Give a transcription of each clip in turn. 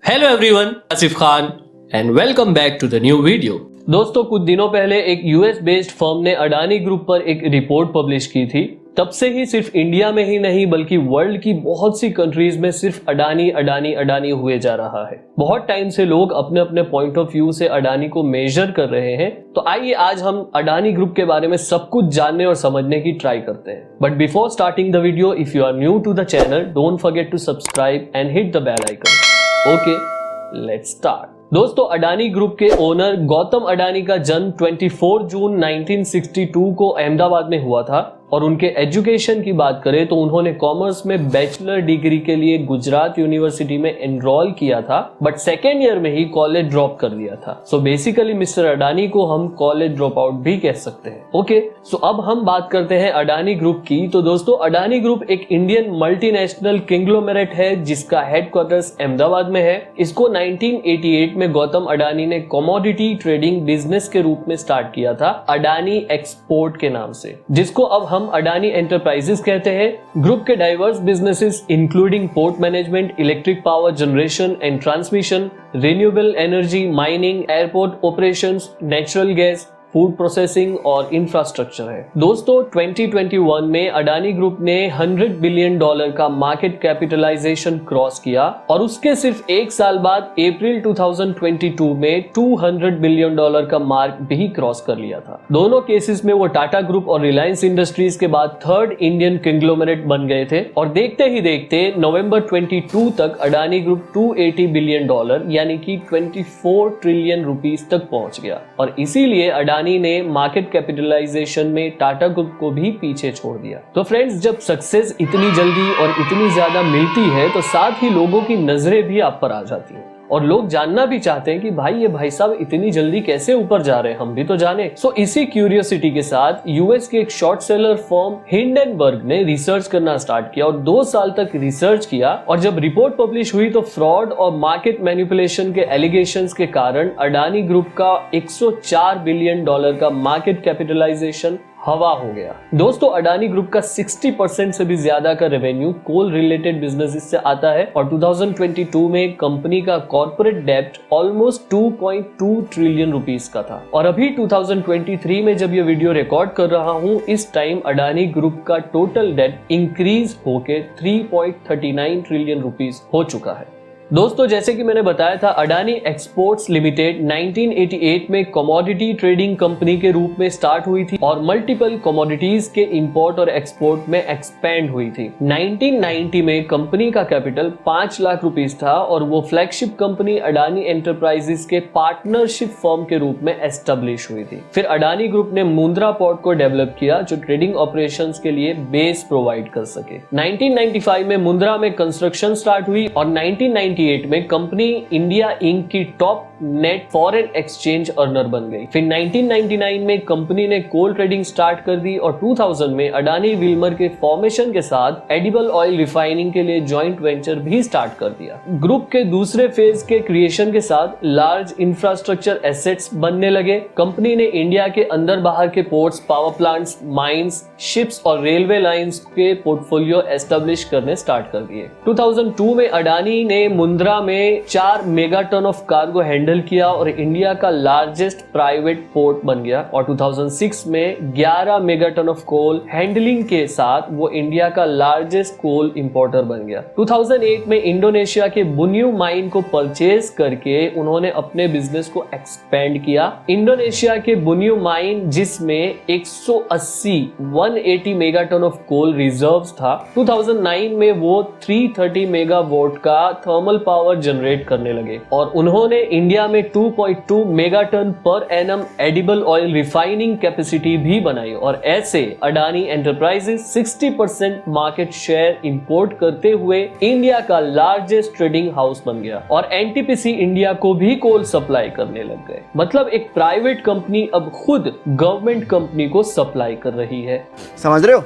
Hello everyone, Asif Khan and welcome back to the new video. दोस्तों, कुछ दिनों पहले एक यूएस बेस्ड फर्म ने अडानी ग्रुप पर एक रिपोर्ट पब्लिश की थी। तब से ही सिर्फ इंडिया में ही नहीं बल्कि वर्ल्ड की बहुत सी कंट्रीज में सिर्फ अडानी अडानी अडानी हुए जा रहा है। बहुत टाइम से लोग अपने अपने पॉइंट ऑफ व्यू से अडानी को मेजर कर रहे हैं। तो आइए आज हम अडानी ग्रुप के बारे में सब कुछ जानने और समझने की ट्राई करते हैं। But before starting the video, if you are new to the channel, don't forget to subscribe and hit the bell icon. Okay, let's start. दोस्तों, अडानी ग्रुप के ओनर गौतम अडानी का जन्म 24 जून 1962 को अहमदाबाद में हुआ था और उनके एजुकेशन की बात करें तो उन्होंने कॉमर्स में बैचलर डिग्री के लिए गुजरात यूनिवर्सिटी में एनरोल किया था, बट सेकेंड ईयर में ही कॉलेज ड्रॉप कर दिया था। सो बेसिकली मिस्टर अडानी को हम कॉलेज ड्रॉप आउट भी कह सकते हैं। ओके, सो अब हम बात करते हैं अडानी ग्रुप की। तो दोस्तों, अडानी ग्रुप एक इंडियन मल्टीनेशनल किंग्लोमेरेट है जिसका हेडक्वार्टर्स अहमदाबाद में है। इसको 1988 में गौतम अडानी ने कमोडिटी ट्रेडिंग बिजनेस के रूप में स्टार्ट किया था, अडानी एक्सपोर्ट के नाम से, जिसको अब हम अडानी एंटरप्राइजेस कहते हैं। ग्रुप के diverse businesses including port management, electric power generation and transmission, renewable energy, mining, airport operations, natural gas, food processing और इंफ्रास्ट्रक्चर है। दोस्तों, 2021 में अडानी ग्रुप ने $100 बिलियन का मार्केट कैपिटलाइजेशन क्रॉस किया और उसके सिर्फ एक साल बाद अप्रैल 2022 में $200 बिलियन का मार्क भी क्रॉस कर लिया था। दोनों केसेस में वो टाटा ग्रुप और रिलायंस इंडस्ट्रीज के बाद थर्ड इंडियन किंग्लोमेरेट बन गए थे और देखते ही देखते नवंबर 22 तक अडानी ग्रुप $280 बिलियन यानी कि 24 ट्रिलियन रुपीस तक पहुंच गया और इसीलिए अडानी ने मार्केट कैपिटलाइजेशन में टाटा ग्रुप को भी पीछे छोड़ दिया। तो फ्रेंड्स, जब सक्सेस इतनी जल्दी और इतनी ज्यादा मिलती है तो साथ ही लोगों की नजरें भी आप पर आ जाती हैं और लोग जानना भी चाहते हैं कि भाई ये भाई साहब इतनी जल्दी कैसे ऊपर जा रहे हैं, हम भी तो जाने। सो इसी क्यूरियोसिटी के साथ यूएस के एक शॉर्ट सेलर फर्म हिंडनबर्ग ने रिसर्च करना स्टार्ट किया और 2 साल तक रिसर्च किया और जब रिपोर्ट पब्लिश हुई तो फ्रॉड और मार्केट मैनिपुलेशन के एलिगेशंस के कारण अडानी ग्रुप का $104 बिलियन का मार्केट कैपिटलाइजेशन हवा हो गया। दोस्तों, अडानी ग्रुप का 60% से भी ज्यादा का रेवेन्यू कोल रिलेटेड बिजनेसेस से आता है और 2022 में कंपनी का कॉर्पोरेट डेब्ट ऑलमोस्ट 2.2 ट्रिलियन रुपीस का था और अभी 2023 में जब ये वीडियो रिकॉर्ड कर रहा हूँ, इस टाइम अडानी ग्रुप का टोटल डेब्ट इंक्रीज होके 3.39 ट्रिलियन रुपीस हो चुका है। दोस्तों, जैसे कि मैंने बताया था, अडानी एक्सपोर्ट्स लिमिटेड 1988 में कमोडिटी ट्रेडिंग कंपनी के रूप में स्टार्ट हुई थी और मल्टीपल कमोडिटीज के इंपोर्ट और एक्सपोर्ट में एक्सपेंड हुई थी। 1990 में कंपनी का कैपिटल 5 लाख रुपीस था और वो फ्लैगशिप कंपनी अडानी एंटरप्राइजेस के पार्टनरशिप फर्म के रूप में एस्टेब्लिश हुई थी। फिर अडानी ग्रुप ने मुंद्रा पोर्ट को डेवलप किया जो ट्रेडिंग ऑपरेशंस के लिए बेस प्रोवाइड कर सके। 1995 में मुंद्रा में कंस्ट्रक्शन स्टार्ट हुई और 1998 में कंपनी इंडिया इंक की top net foreign exchange earner बन गई। फिर 1999 में कंपनी ने कोल ट्रेडिंग स्टार्ट कर दी और 2000 में अडानी विल्मर के फॉर्मेशन के साथ एडिबल ऑयल रिफाइनिंग के लिए जॉइंट वेंचर भी स्टार्ट कर दिया। ग्रुप के दूसरे फेज के क्रिएशन के साथ लार्ज इंफ्रास्ट्रक्चर एसेट्स बनने लगे। कंपनी ने इंडिया के अंदर बाहर के ports, power plants, mines, ships और रेलवे लाइंस के पोर्टफोलियो एस्टेब्लिश करने स्टार्ट कर दिए। 2002 में अडानी ने मुंद्रा में 4 मेगाटन ऑफ कार्गो हैंडल किया और इंडिया का लार्जेस्ट प्राइवेट पोर्ट बन गया और 2006 में 11 मेगाटन ऑफ कोल हैंडलिंग के साथ वो इंडिया का लार्जेस्ट कोल इंपोर्टर बन गया। 2008 में इंडोनेशिया के बुनियू माइन को परचेज करके उन्होंने अपने बिजनेस को एक्सपेंड किया। इंडोनेशिया के बुनियू माइन जिसमें 180 मेगाटन ऑफ कोल रिजर्व्स था, 2009 में वो 330 मेगावाट का थर्मल पावर जनरेट करने लगे और उन्होंने इंडिया में 2.2 megaton per annum edible oil refining capacity भी बनाई और ऐसे Adani enterprises 60% market share import करते हुए इंडिया का लार्जेस्ट ट्रेडिंग हाउस बन गया और एनटीपीसी इंडिया को भी कोल सप्लाई करने लग गए। मतलब एक प्राइवेट कंपनी अब खुद गवर्नमेंट कंपनी को सप्लाई कर रही है। समझ रहे हो?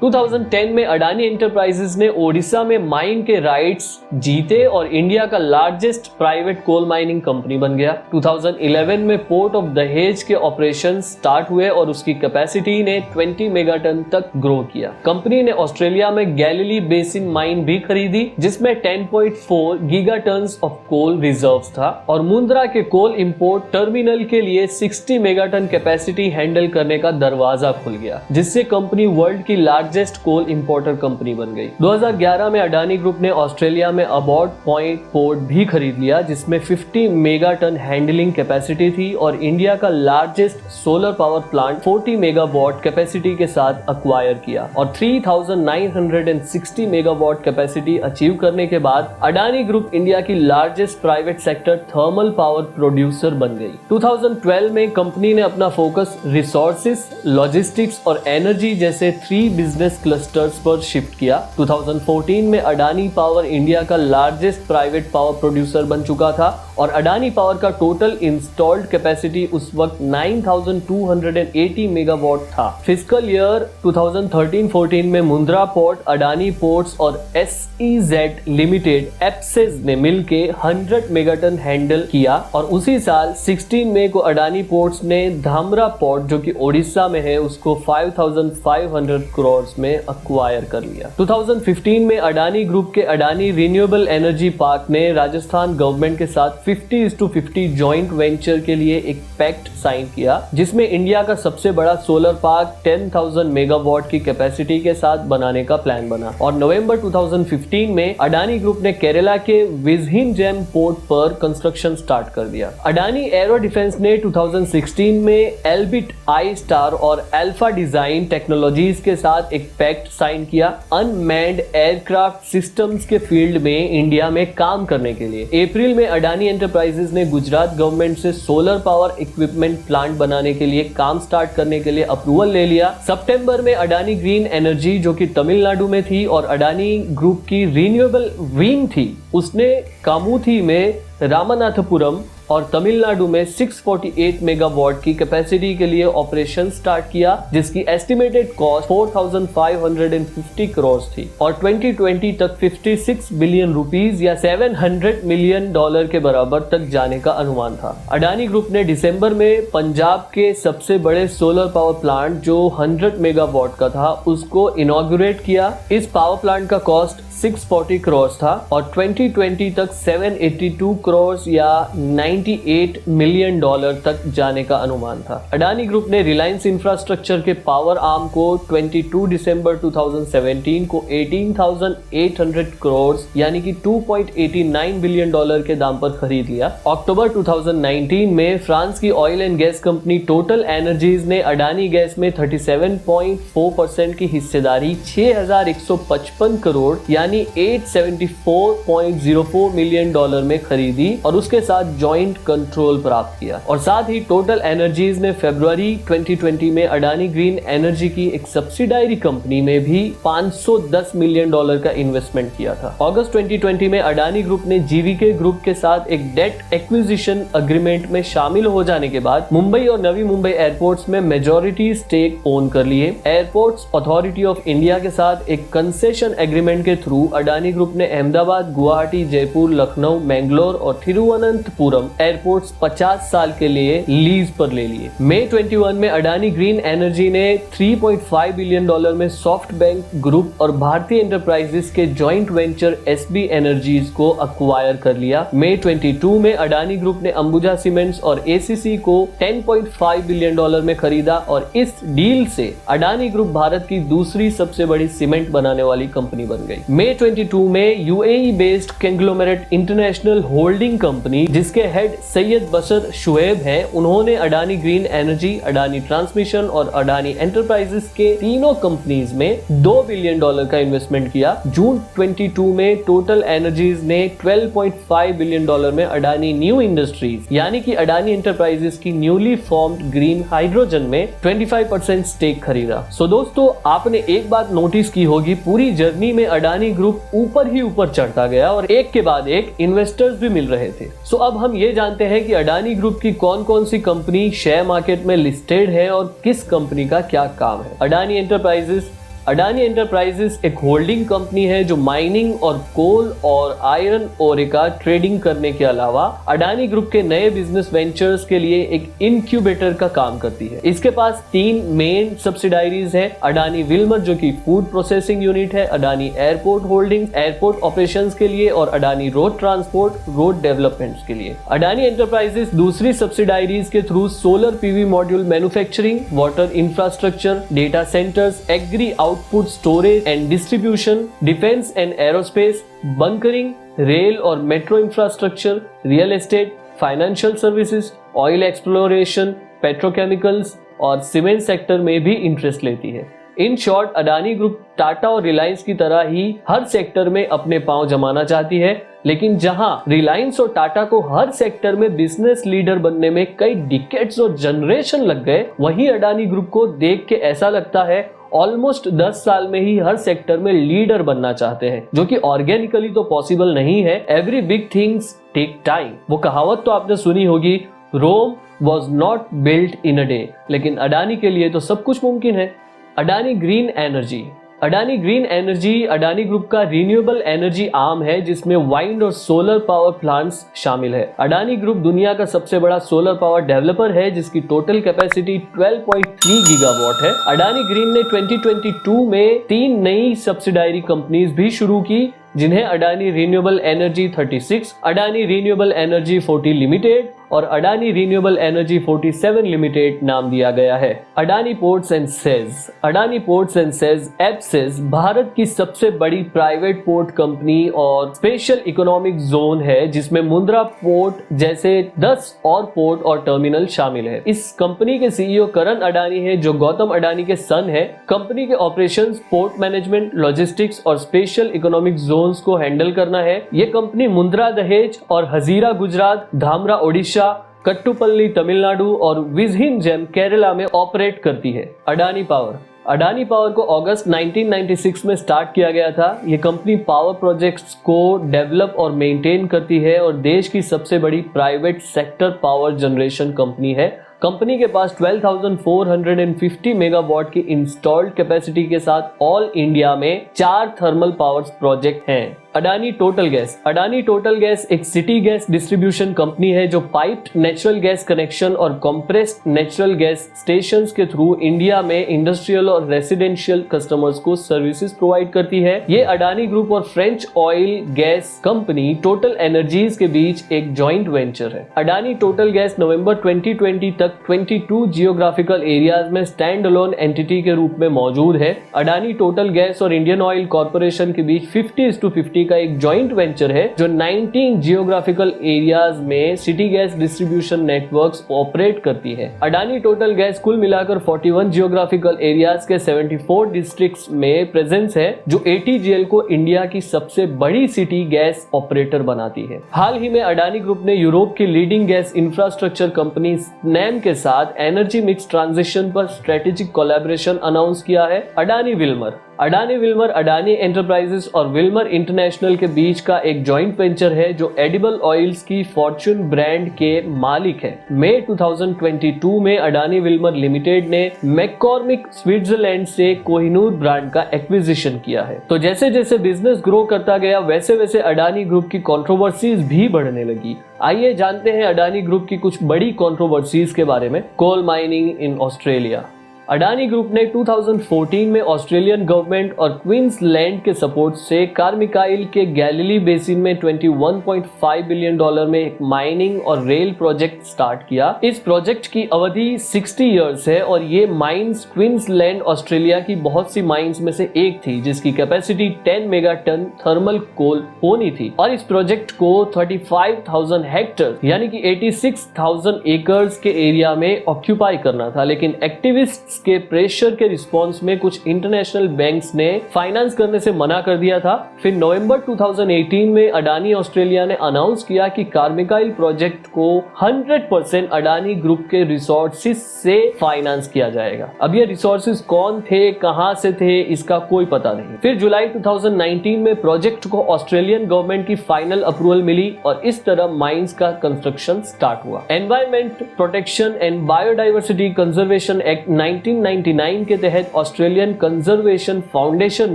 2010 में अडानी एंटरप्राइजेस ने ओडिशा में माइन के राइट्स जीते और इंडिया का largest private coal mining company बन गया। 2011 में पोर्ट ऑफ दहेज के ऑपरेशन स्टार्ट हुए और उसकी कैपेसिटी ने 20 मेगाटन तक ग्रो किया। कंपनी ने ऑस्ट्रेलिया में गैलिली बेसिन माइन भी खरीदी जिसमें 10.4 गीगाटन्स ऑफ कोल रिजर्व्स था और मुंद्रा के कोल इंपोर्ट टर्मिनल के लिए 60 मेगाटन कैपेसिटी हैंडल करने का दरवाजा खुल गया, जिससे कंपनी वर्ल्ड की लार्जेस्ट कोल इंपोर्टर कंपनी बन गई। 2011 में अडानी ग्रुप ने ऑस्ट्रेलिया में अबॉर्ड पॉइंट पोर्ट भी खरीद लिया जिसमें 50 मेगाटन हैंडलिंग कैपेसिटी थी और इंडिया का largest solar power plant 40 megawatt capacity के साथ अक्वायर किया और 3960 मेगावाट कैपेसिटी अचीव करने के बाद अडानी ग्रुप इंडिया की largest private sector thermal power producer बन गई। 2012 में कंपनी ने अपना फोकस रिसोर्सेज, लॉजिस्टिक्स और एनर्जी जैसे 3 बिजनेस क्लस्टर्स पर शिफ्ट किया। 2014 में अडानी पावर इंडिया का लार्जेस्ट प्राइवेट पावर प्रोड्यूसर बन चुका था और अडानी पावर का टोटल इंस्टॉल्ड कैपेसिटी उस वक्त 9280 मेगावाट था। फिस्कल ईयर 2013-14 में मुंद्रा पोर्ट, अडानी पोर्ट्स और SEZ लिमिटेड एप्सेज ने मिलके 100 मेगाटन हैंडल किया और उसी साल 16 मई को अडानी पोर्ट्स ने धामरा पोर्ट जो कि ओडिशा में है उसको 5500 करोड़ में अक्वायर कर लिया। 2015 में अडानी ग्रुप के अडानी रिन्यूएबल एनर्जी पार्क ने राजस्थान गवर्नमेंट के साथ 50:50 जॉइंट वेंचर के लिए एक पैक्ट साइन किया जिसमें इंडिया का सबसे बड़ा सोलर पार्क 10,000 मेगावाट की कैपेसिटी के साथ बनाने का प्लान बना और नवंबर 2015 में अडानी ग्रुप ने केरला के विजहिनजेम पोर्ट पर कंस्ट्रक्शन स्टार्ट कर दिया। अडानी एरो डिफेंस ने 2016 में एल्बिट आई स्टार और अल्फा डिजाइन टेक्नोलॉजीज के साथ एक पैक्ट साइन किया अनमैन्ड एयरक्राफ्ट सिस्टम्स के फील्ड में इंडिया में काम करने के लिए। अप्रैल में अडानी एंटरप्राइजेस ने गुजरात गवर्नमेंट से सोलर पावर इक्विपमेंट प्लांट बनाने के लिए काम स्टार्ट करने के लिए अप्रूवल ले लिया। सितंबर में अडानी ग्रीन एनर्जी जो कि तमिलनाडु में थी और अडानी ग्रुप की रिन्यूएबल विंग थी, उसने कामुथी में रामनाथपुरम और तमिलनाडु में 648 मेगावाट की कैपेसिटी के लिए ऑपरेशन स्टार्ट किया जिसकी एस्टिमेटेड कॉस्ट 4550 करोड़ थी और 2020 तक 56 बिलियन रुपीस या $700 मिलियन के बराबर तक जाने का अनुमान था। अडानी ग्रुप ने दिसंबर में पंजाब के सबसे बड़े सोलर पावर प्लांट जो 100 मेगावाट का था उसको इनॉग्रेट किया। इस पावर प्लांट का कॉस्ट 640 करोड़ था और 2020 तक 782 करोड़ या $98 मिलियन तक जाने का अनुमान था। अडानी ग्रुप ने रिलायंस इंफ्रास्ट्रक्चर के पावर आर्म को 22 दिसंबर 2017 को 18,800 करोड़ यानी कि $2.89 बिलियन के दाम पर खरीद लिया। अक्टूबर 2019 में फ्रांस की oil and gas company total energies ने अडानी गैस में 37.4% की हिस्सेदारी 6,155 करोड़ यानी 874.04 मिलियन में खरीदी और उसके साथ जॉइंट कंट्रोल प्राप्त किया। और साथ ही टोटल एनर्जीज ने फरवरी 2020 में अडानी ग्रीन एनर्जी की एक सब्सिडायरी कंपनी में भी $510 मिलियन का इन्वेस्टमेंट किया था। अगस्त 2020 में अडानी ग्रुप ने जीवीके ग्रुप के साथ एक डेट एक्विजिशन अग्रीमेंट में शामिल हो जाने के बाद मुंबई और नवी मुंबई एयरपोर्ट्स में मेजॉरिटी स्टेक ओन कर लिए। एयरपोर्ट्स अथॉरिटी ऑफ इंडिया के साथ एक कंसेशन एग्रीमेंट के थ्रू अडानी ग्रुप ने अहमदाबाद, गुवाहाटी, जयपुर, लखनऊ, मैंगलोर और तिरुवनंतपुरम एयरपोर्ट्स 50 साल के लिए लीज पर ले लिए। मई 21 में अडानी ग्रीन एनर्जी ने $3.5 बिलियन में सॉफ्ट बैंक ग्रुप और भारतीय एंटरप्राइजेस के जॉइंट वेंचर एसबी एनर्जीज को अक्वायर कर लिया। मई 22 में अडानी ग्रुप ने अंबुजा सीमेंट्स और एसीसी को $10.5 बिलियन में खरीदा और इस डील से अडानी ग्रुप भारत की दूसरी सबसे बड़ी सीमेंट बनाने वाली कंपनी बन गई। मई 22 में UAE based conglomerate international holding company जिसके हेड सैयद बशर शुएब हैं, उन्होंने Adani green energy, Adani transmission और अडानी एंटरप्राइजेस के तीनों कंपनीज में $2 बिलियन का इन्वेस्टमेंट किया। जून 22 में टोटल एनर्जीज ने $12.5 बिलियन में अडानी न्यू इंडस्ट्रीज यानी कि अडानी एंटरप्राइजेस की न्यूली फॉर्म्ड ग्रीन हाइड्रोजन में 25% स्टेक खरीदा। सो दोस्तों, आपने एक बात नोटिस की होगी, पूरी जर्नी में अडानी ग्रुप ऊपर ही ऊपर चढ़ता गया और एक के बाद एक इन्वेस्टर्स भी मिल रहे थे। सो अब हम ये जानते हैं कि अडानी ग्रुप की कौन कौन सी कंपनी शेयर मार्केट में लिस्टेड है और किस कंपनी का क्या काम है। अडानी एंटरप्राइजेस अडानी एंटरप्राइजेस एक होल्डिंग कंपनी है जो माइनिंग और कोल और आयरन ओरे का ट्रेडिंग करने के अलावा अडानी ग्रुप के नए बिजनेस वेंचर्स के लिए एक इनक्यूबेटर का काम करती है। इसके पास 3 मेन सब्सिडायरीज है, अडानी विल्मर जो कि फूड प्रोसेसिंग यूनिट है, Adani airport holdings airport operations के लिए और Adani road transport road developments के लिए। अडानी एंटरप्राइजेस दूसरी सब्सिडायरीज के through solar PV module manufacturing, water infrastructure, data centres, agri output storage and distribution, defence and aerospace, bunkering, rail और metro infrastructure, real estate, financial services, oil exploration, petrochemicals और cement sector में भी interest लेती है। In short Adani group Tata और Reliance की तरह ही हर sector में अपने पांव जमाना चाहती है, लेकिन जहां रिलायंस और टाटा को हर सेक्टर में बिजनेस लीडर बनने में कई डिकेड्स और जनरेशन लग गए, वहीं अडानी ग्रुप को देख के ऐसा लगता है ऑलमोस्ट 10 साल में ही हर सेक्टर में लीडर बनना चाहते हैं, जो कि ऑर्गेनिकली तो पॉसिबल नहीं है। Every big things take time. वो कहावत तो आपने सुनी होगी, Rome was not built in a day, लेकिन अडानी के लिए तो सब कुछ मुमकिन है। Adani green energy. Adani green energy Adani group का रिन्यूएबल एनर्जी आर्म है जिसमें वाइंड और सोलर पावर प्लांट्स शामिल है। अडानी ग्रुप दुनिया का सबसे बड़ा सोलर पावर डेवलपर है जिसकी टोटल कैपेसिटी 12.3 गीगावाट है। अडानी ग्रीन ने 2022 में 3 नई सब्सिडायरी कंपनीज भी शुरू की, जिन्हें Adani renewable energy 36, Adani renewable energy 40 limited और अडानी रिन्यूएबल एनर्जी 47 लिमिटेड नाम दिया गया है। Adani ports and SEZ. Adani ports and SEZ APSEZ Bharat की सबसे बड़ी प्राइवेट पोर्ट कंपनी और स्पेशल इकोनॉमिक जोन है जिसमें मुंद्रा पोर्ट जैसे 10 और पोर्ट और टर्मिनल शामिल है। इस कंपनी के सीईओ करण अडानी है जो गौतम अडानी के सन है। कंपनी के ऑपरेशंस, पोर्ट मैनेजमेंट, लॉजिस्टिक्स और स्पेशल इकोनॉमिक जोन्स को हैंडल करना है। ये कंपनी मुंद्रा दहेज और हजीरा गुजरात, धामरा ओडिशा, कट्टुपल्ली तमिलनाडु और विज़हिनजेम केरला में ऑपरेट करती है। अडानी पावर। अडानी पावर को अगस्त 1996 में स्टार्ट किया गया था। ये कंपनी पावर प्रोजेक्ट्स को डेवलप और मेंटेन करती है और देश की सबसे बड़ी private sector power generation company है। कंपनी के पास 12,450 मेगावाट की इंस्टॉल्ड कैपेसिटी के साथ ऑल इंडिया में 4 थर्मल पावर प्रोजेक्ट हैं। Adani total gas. Adani total gas एक सिटी गैस डिस्ट्रीब्यूशन कंपनी है जो पाइप्ड नेचुरल गैस कनेक्शन और कंप्रेस्ड नेचुरल गैस स्टेशंस के थ्रू इंडिया में इंडस्ट्रियल और रेसिडेंशियल कस्टमर्स को सर्विसेज प्रोवाइड करती है। ये अडानी ग्रुप और French oil gas company total energies के बीच एक जॉइंट वेंचर है। अडानी टोटल गैस नवंबर 2020 तक 22 जियोग्राफिकल एरियाज में स्टैंड अलोन एंटिटी के रूप में मौजूद है। अडानी टोटल गैस और इंडियन ऑयल कॉर्पोरेशन के बीच 50:50 का एक जॉइंट वेंचर है जो 19 जियोग्राफिकल एरियाज में city gas distribution networks operate करती है। अडानी टोटल गैस कुल मिलाकर 41 जियोग्राफिकल एरियाज के 74 डिस्ट्रिक्ट्स में प्रेजेंस है जो ATGL को इंडिया की सबसे बड़ी सिटी गैस ऑपरेटर बनाती है। हाल ही में अडानी ग्रुप ने यूरोप की लीडिंग गैस इंफ्रास्ट्रक्चर कंपनी स्नेम के साथ एनर्जी मिक्स ट्रांजिशन पर स्ट्रेटेजिक कोलैबोरेशन अनाउंस किया है। Adani Wilmer. Adani Wilmer Adani enterprises और विल्मर इंटरनेशनल के बीच का एक जॉइंट वेंचर है जो एडिबल ऑयल्स की फॉर्च्यून ब्रांड के मालिक है। मई 2022 में अडानी विल्मर लिमिटेड ने मैककॉर्मिक स्विट्जरलैंड से कोहिनूर ब्रांड का एक्विजिशन किया है। तो जैसे जैसे बिजनेस ग्रो करता गया वैसे वैसे अडानी ग्रुप की कंट्रोवर्सीज भी बढ़ने लगी। आइए जानते हैं अडानी ग्रुप की कुछ बड़ी कंट्रोवर्सीज के बारे में। Coal mining in Australia. Adani group ने 2014 में ऑस्ट्रेलियन गवर्नमेंट और क्वींसलैंड के सपोर्ट से कार्मिकाइल के गैलिली बेसिन में $21.5 बिलियन में एक माइनिंग और रेल प्रोजेक्ट स्टार्ट किया। इस प्रोजेक्ट की अवधि 60 इयर्स है और ये माइंस क्वींसलैंड ऑस्ट्रेलिया की बहुत सी माइंस में से एक थी जिसकी कैपेसिटी 10 मेगाटन थर्मल कोल होनी थी और इस प्रोजेक्ट को 35,000 हेक्टर यानी कि 86,000 एकर्स के एरिया में ऑक्यूपाई करना था, लेकिन एक्टिविस्ट के प्रेशर के रिस्पांस में कुछ इंटरनेशनल बैंक्स ने फाइनेंस करने से मना कर दिया था। फिर नवंबर 2018 में अडानी ऑस्ट्रेलिया ने अनाउंस किया कि कार्मिकाइल प्रोजेक्ट को 100% अडानी ग्रुप के रिसोर्सेज से फाइनेंस किया जाएगा। अब ये रिसोर्सेज कौन थे, कहां से थे, इसका कोई पता नहीं। फिर जुलाई 2019 में प्रोजेक्ट को ऑस्ट्रेलियन गवर्नमेंट की फाइनल अप्रूवल मिली और इस तरह माइंस का कंस्ट्रक्शन स्टार्ट हुआ। Environment protection and biodiversity conservation act 1999 के तहत ऑस्ट्रेलियन कंजर्वेशन फाउंडेशन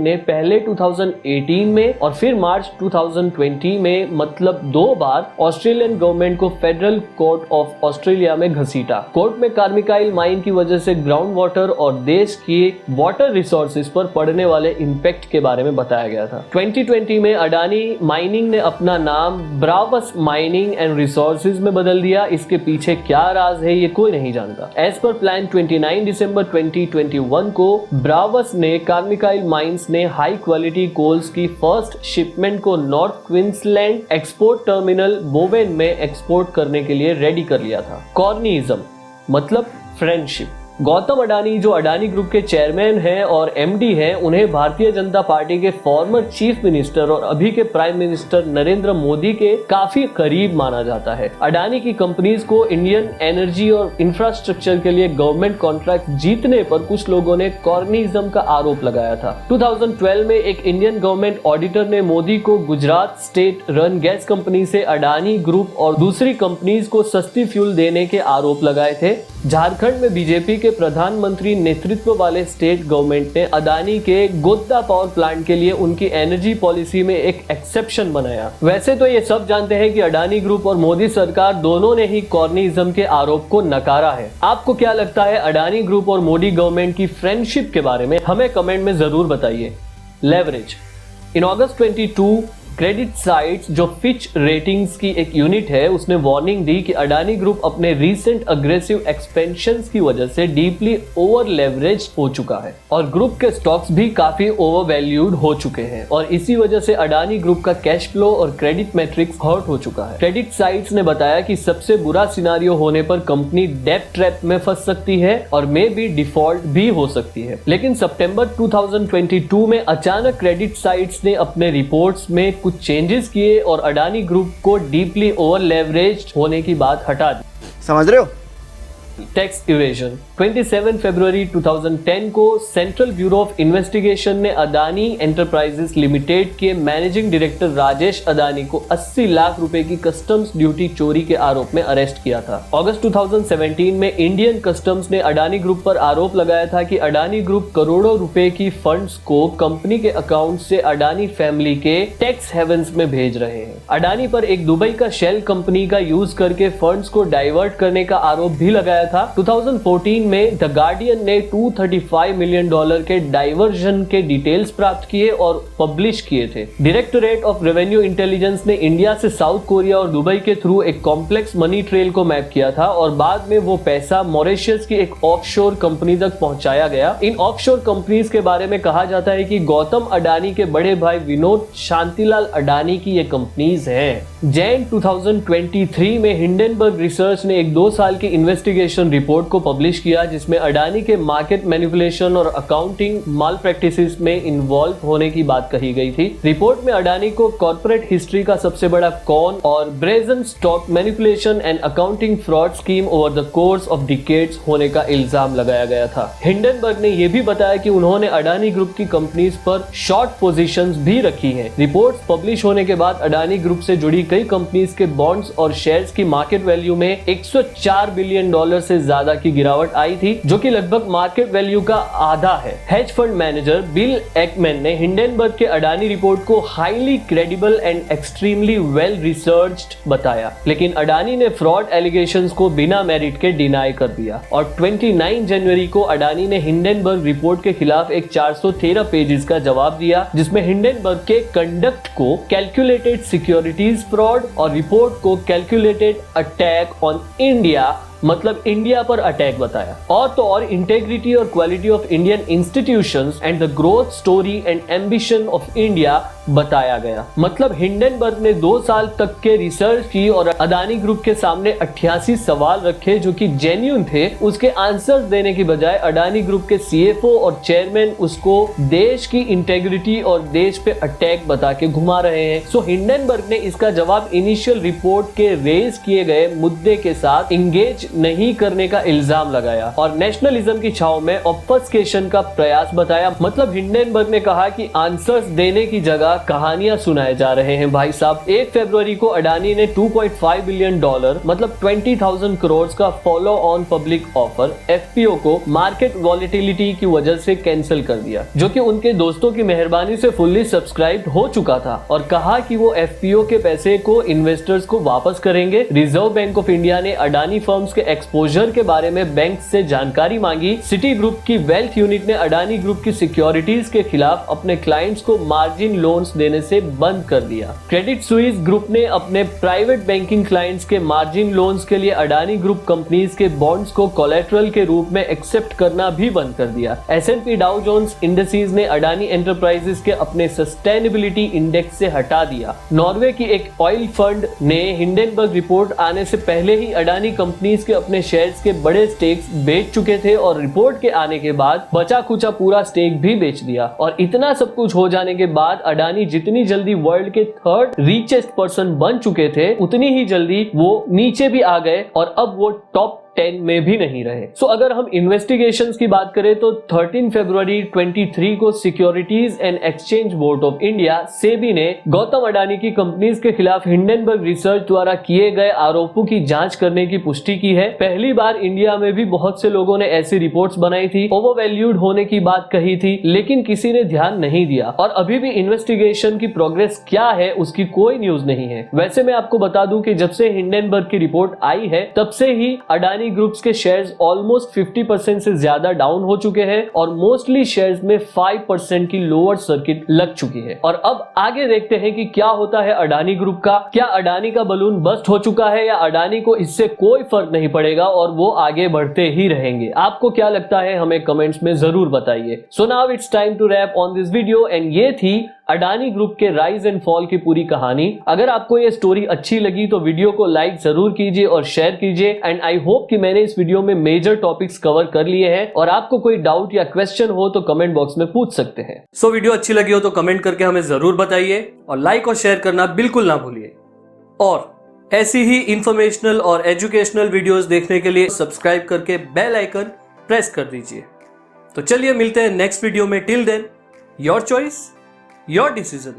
ने पहले 2018 में और फिर मार्च 2020 में मतलब 2 बार ऑस्ट्रेलियन गवर्नमेंट को फेडरल कोर्ट ऑफ ऑस्ट्रेलिया में घसीटा। कोर्ट में कार्मिकाइल माइन की वजह से ग्राउंड वाटर और देश की वाटर रिसोर्सेज पर पड़ने वाले इम्पैक्ट के बारे में बताया गया था। 2020 में अडानी माइनिंग ने अपना नाम ब्रावस माइनिंग एंड रिसोर्सेज में बदल दिया। इसके पीछे क्या राज है ये कोई नहीं जानता। एज पर प्लान 29 दिसंबर 2021 को ब्रावस ने कार्मिकाइल माइंस ने हाई क्वालिटी कोल्स की फर्स्ट शिपमेंट को north Queensland export terminal Bowen में एक्सपोर्ट करने के लिए रेडी कर लिया था। कॉर्निज्म मतलब फ्रेंडशिप। गौतम अडानी जो अडानी ग्रुप के चेयरमैन हैं और एमडी हैं, उन्हें भारतीय जनता पार्टी के फॉर्मर चीफ मिनिस्टर और अभी के प्राइम मिनिस्टर नरेंद्र मोदी के काफी करीब माना जाता है। अडानी की कंपनीज को इंडियन एनर्जी और इंफ्रास्ट्रक्चर के लिए गवर्नमेंट कॉन्ट्रैक्ट जीतने पर कुछ लोगों ने कॉर्निज्म का आरोप लगाया था। 2012 में एक इंडियन गवर्नमेंट ऑडिटर ने मोदी को Gujarat state run gas company से अडानी ग्रुप और दूसरी कंपनीज को सस्ती फ्यूल देने के आरोप लगाए थे। झारखंड में बीजेपी के प्रधानमंत्री नेतृत्व वाले स्टेट गवर्नमेंट ने अडानी के गोद्दा पावर प्लांट के लिए उनकी एनर्जी पॉलिसी में एक एक्सेप्शन बनाया। वैसे तो ये सब जानते हैं कि अडानी ग्रुप और मोदी सरकार दोनों ने ही कॉर्निज्म के आरोप को नकारा है। आपको क्या लगता है अडानी ग्रुप और मोदी गवर्नमेंट की फ्रेंडशिप के बारे में? हमें कमेंट में जरूर बताइए। लेवरेज। इन अगस्त 22 क्रेडिट साइट्स जो फिच रेटिंग्स की एक यूनिट है, उसने वार्निंग दी कि अडानी ग्रुप अपने रीसेंट अग्रेसिव एक्सपेंशंस की वजह से डीपली ओवर लेवरेज हो चुका है और ग्रुप के स्टॉक्स भी काफी ओवर वैल्यूड हो चुके हैं और इसी वजह से अडानी ग्रुप का कैश फ्लो और क्रेडिट मैट्रिक्स हर्ट हो चुका है। क्रेडिट साइट्स ने बताया कि सबसे बुरा सिनारियो होने पर कंपनी डेब्ट ट्रैप में फंस सकती है और मे बी डिफॉल्ट भी हो सकती है। लेकिन सितंबर 2022 में अचानक क्रेडिट साइट्स ने अपने रिपोर्ट्स में कुछ चेंजेस किए और अडानी ग्रुप को डीपली ओवर लेवरेज्ड होने की बात हटा दी। समझ रहे हो? Tax evasion. 27 फरवरी 2010 को सेंट्रल ब्यूरो ऑफ इन्वेस्टिगेशन ने अडानी एंटरप्राइजेस लिमिटेड के मैनेजिंग डायरेक्टर राजेश अडानी को 80 लाख रुपए की कस्टम्स ड्यूटी चोरी के आरोप में अरेस्ट किया था। अगस्त 2017 में इंडियन कस्टम्स ने अडानी ग्रुप पर आरोप लगाया था कि अडानी ग्रुप करोड़ों रुपए की फंड्स को कंपनी के अकाउंट से अडानी फैमिली के टैक्स हेवंस में भेज रहे हैं। अडानी पर एक दुबई का शेल कंपनी का यूज करके फंड्स को डाइवर्ट करने का आरोप भी लगाया था। 2014 में द गार्डियन ने $235 मिलियन के डाइवर्जन के डिटेल्स प्राप्त किए और पब्लिश किए थे। डायरेक्टोरेट ऑफ रेवेन्यू इंटेलिजेंस ने इंडिया से साउथ कोरिया और दुबई के थ्रू एक कॉम्प्लेक्स मनी ट्रेल को मैप किया था और बाद में वो पैसा मॉरिशस की एक ऑफशोर कंपनी तक पहुंचाया गया। इन ऑफशोर कंपनीज के बारे में कहा जाता है कि गौतम अडानी के बड़े भाई विनोद शांतिलाल अडानी की ये कंपनीज हैं। जैन 2023 में हिंडनबर्ग रिसर्च ने एक 2 साल की इन्वेस्टिगेशन रिपोर्ट को पब्लिश किया जिसमें अडानी के मार्केट मैनिपुलेशन और अकाउंटिंग माल प्रैक्टिसेस में इन्वॉल्व होने की बात कही गई थी। रिपोर्ट में अडानी को कॉर्पोरेट हिस्ट्री का सबसे बड़ा कॉन और brazen stock manipulation and accounting fraud scheme over the course of decades होने का इल्जाम लगाया गया था। हिंडनबर्ग ने यह भी बताया कि उन्होंने अडानी ग्रुप की कंपनीज पर शॉर्ट पोजीशंस भी रखी हैं। रिपोर्ट्स पब्लिश होने के बाद अडानी ग्रुप से जुड़ी कई कंपनीज के बॉन्ड्स और शेयर्स की मार्केट वैल्यू में $104 बिलियन से ज्यादा की गिरावट आई थी, जो कि लगभग मार्केट वैल्यू का आधा है। Hedge fund manager bill Ekman ने हिंडनबर्ग के अडानी रिपोर्ट को highly credible and extremely well researched बताया, लेकिन अडानी ने फ्रॉड एलिगेशंस को बिना मेरिट के डिनाई कर दिया और 29 जनवरी को अडानी ने हिंडनबर्ग रिपोर्ट के खिलाफ एक 413 पेजेस का जवाब दिया, जिसमें हिंडनबर्ग के कंडक्ट को कैलकुलेटेड सिक्योरिटीज फ्रॉड और रिपोर्ट को कैलकुलेटेड अटैक ऑन इंडिया मतलब इंडिया पर अटैक बताया। और तो और इंटेग्रिटी और quality of Indian institutions and the growth story and ambition of India बताया गया। मतलब हिंडनबर्ग ने 2 साल तक के रिसर्च की और अडानी ग्रुप के सामने 88 सवाल रखे जो कि जेन्युइन थे। उसके आंसर्स देने की बजाय अडानी ग्रुप के सीएफओ और चेयरमैन उसको देश की इंटेग्रिटी और देश पे अटैक बता के घुमा रहे हैं। सो हिंडनबर्ग ने इसका जवाब इनिशियल रिपोर्ट के रेज किए गए मुद्दे के साथ इंगेज नहीं करने का इल्जाम लगाया और नेशनलिज्म की छाव में ऑब्फस्केशन का प्रयास बताया। मतलब हिंडनबर्ग ने कहा कि आंसर्स देने की जगह कहानियां सुनाए जा रहे हैं भाई साहब। 1 फरवरी को अडानी ने $2.5 बिलियन मतलब 20,000 करोड़ का follow on public offer FPO को मार्केट वॉलेटिलिटी की वजह से कैंसिल कर दिया, जो कि उनके दोस्तों की मेहरबानी से फुल्ली सब्सक्राइब हो चुका था, और कहा कि वो FPO के पैसे को इन्वेस्टर्स को वापस करेंगे। रिजर्व बैंक ऑफ इंडिया ने अडानी फर्म्स के एक्सपोजर के बारे में बैंक से जानकारी मांगी। सिटी ग्रुप की वेल्थ यूनिट ने अडानी ग्रुप की सिक्योरिटीज के खिलाफ अपने क्लाइंट्स को मार्जिन लोन्स देने से बंद कर दिया। क्रेडिट स्विस ग्रुप ने अपने प्राइवेट बैंकिंग क्लाइंट्स के मार्जिन लोन्स के लिए अडानी ग्रुप कंपनीज के बॉन्ड्स को कोलेटरल के रूप में एक्सेप्ट करना भी बंद कर दिया। S&P डाउ जोन्स इंडिसेस ने अडानी एंटरप्राइजेस के अपने सस्टेनेबिलिटी इंडेक्स से हटा दिया। नॉर्वे की एक ऑयल फंड ने हिंडनबर्ग रिपोर्ट आने से पहले ही अडानी कंपनीज के अपने शेयर्स के बड़े स्टेक्स बेच चुके थे, और रिपोर्ट के आने के बाद बचा कुचा पूरा स्टेक भी बेच दिया। और इतना सब कुछ हो जाने के बाद अडानी जितनी जल्दी वर्ल्ड के 3rd रिचेस्ट पर्सन बन चुके थे, उतनी ही जल्दी वो नीचे भी आ गए और अब वो टॉप 10 में भी नहीं रहे। सो अगर हम इन्वेस्टिगेशंस की बात करें तो 13 फरवरी 23 को securities and exchange board of India SEBI ने गौतम अडानी की कंपनीज के खिलाफ हिंडनबर्ग रिसर्च द्वारा किए गए आरोपों की जांच करने की पुष्टि की है। पहली बार इंडिया में भी बहुत से लोगों ने ऐसी रिपोर्ट्स बनाई थी, ओवरवैल्यूड होने की बात कही थी, लेकिन किसी ने ध्यान नहीं दिया, और अभी भी इन्वेस्टिगेशन की प्रोग्रेस क्या है उसकी कोई न्यूज नहीं है। वैसे मैं आपको बता दूं कि जब से हिंडनबर्ग की रिपोर्ट आई है, तब से ही अडानी ग्रुप्स के शेयर्स ऑलमोस्ट 50% से ज्यादा डाउन हो चुके हैं, और मोस्टली शेयर्स में 5% की लोअर सर्किट लग चुकी है। और अब आगे देखते हैं कि क्या होता है अडानी ग्रुप का। क्या अडानी का बलून बस्ट हो चुका है, या अडानी को इससे कोई फर्क नहीं पड़ेगा और वो आगे बढ़ते ही रहेंगे? आपको क्या लगता है हमें कमेंट्स में जरूर बताइए। So now it's time to wrap on this video, and ये थी अडानी ग्रुप के राइज एंड फॉल की पूरी कहानी। अगर आपको ये स्टोरी अच्छी लगी तो वीडियो को लाइक जरूर कीजिए और शेयर कीजिए, एंड आई होप कि मैंने इस वीडियो में मेजर टॉपिक्स कवर कर लिए हैं, और आपको कोई डाउट या क्वेश्चन हो तो कमेंट बॉक्स में पूछ सकते हैं। सो वीडियो अच्छी लगी हो तो कमेंट करके हमें जरूर बताइए, और लाइक और शेयर करना बिल्कुल ना भूलिए। और ऐसी ही इंफॉर्मेशनल और एजुकेशनल वीडियोस देखने के लिए सब्सक्राइब करके बेल आइकन प्रेस कर दीजिए। तो चलिए मिलते हैं नेक्स्ट वीडियो में। Till then, your choice, your decision.